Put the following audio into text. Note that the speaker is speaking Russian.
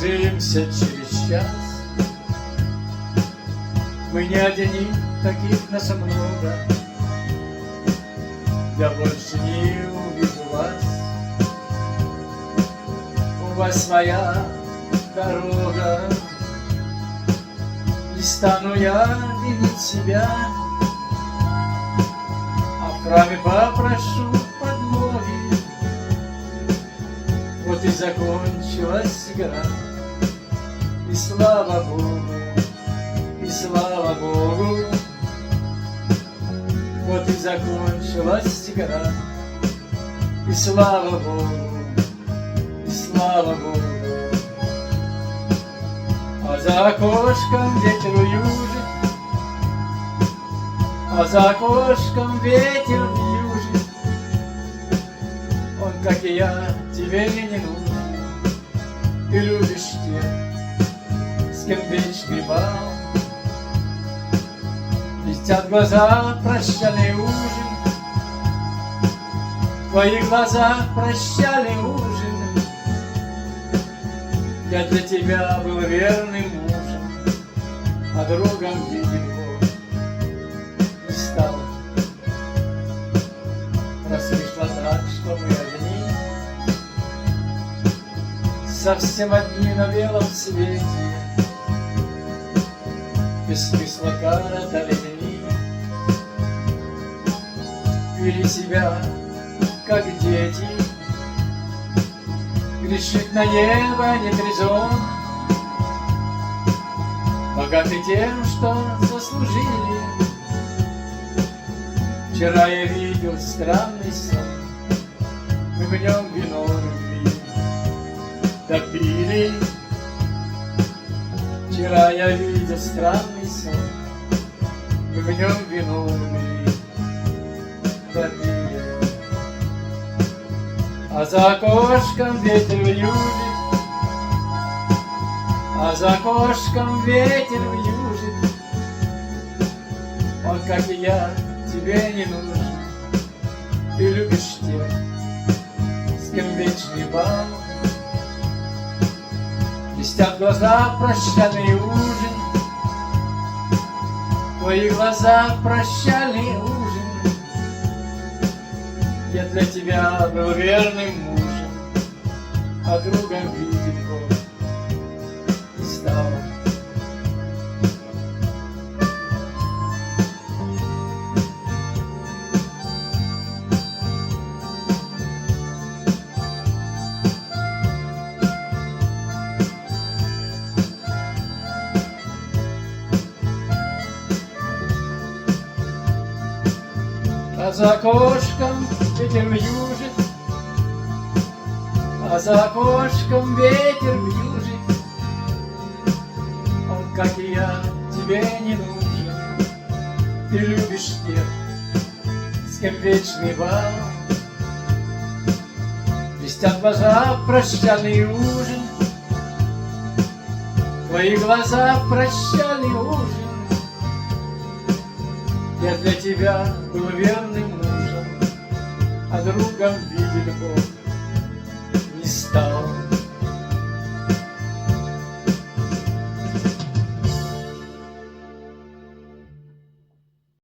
ложимся через час. Мы не одни, таких нас много. Я больше не увижу вас. У вас своя дорога. Не стану я винить себя, а в храме попрошу подмоги. Вот и закончилась игра. И слава Богу, и слава Богу. Вот и закончилась игра. И слава Богу, и слава Богу. А за окошком ветер вьюжит, а за окошком ветер вьюжит. Он, как и я, тебе не нужен. Ты любишь тех, с кем вечный бал. Блестят глаза, прощальный ужин. В твоих глазах прощальный ужин. Я для тебя был верным мужем, а другом видел Бог не стал. Раз вышло так, что мы одни, совсем одни на белом свете, без смысла коротали дни. Вели себя, как дети. Грешить на небо нет резон. Богаты тем, что заслужили. Вчера я видел странный сон. Мы в нем вино любви допили. Вчера я видел странный сон. Мы в нем вино любви допили. А за окошком ветер вьюжит, а за окошком ветер вьюжит. Он, как и я, тебе не нужен. Ты любишь тех, с кем вечный бал. Блестят глаза, прощальный ужин. Твои глаза, прощальный ужин. Я для тебя был верным мужем, а другом видеть Бог не стал. А за окошком ветер вьюжит, а за окошком ветер вьюжит. Он, как и я, тебе не нужен. Ты любишь тех, с кем вечный бал. Блестят глаза, прощальный ужин. Твои глаза, прощальный ужин. Я для тебя был верным мужем, а другом видеть Бог не стал.